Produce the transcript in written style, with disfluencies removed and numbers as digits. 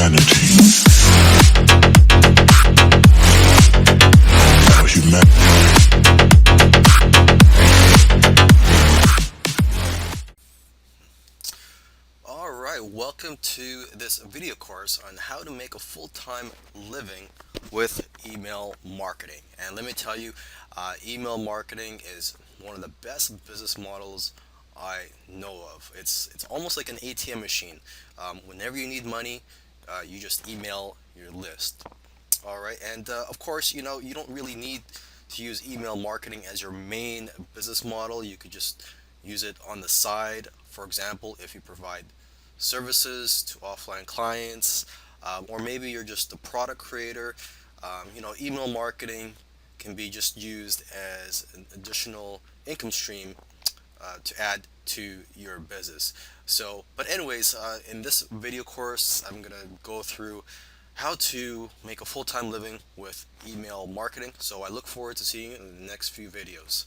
humanity. For humanity. Alright, welcome to this video course on how to make a full-time living with email marketing. And let me tell you, email marketing is one of the best business models I know of. It's almost like an ATM machine. Whenever you need money, you just email your list. Alright, and of course, you don't really need to use email marketing as your main business model. You could just use it on the side. For example, if you provide services to offline clients, or maybe you're just a product creator. Email marketing can be just used as an additional income stream to add to your business. But anyways, in this video course, I'm gonna go through how to make a full-time living with email marketing. So I look forward to seeing you in the next few videos.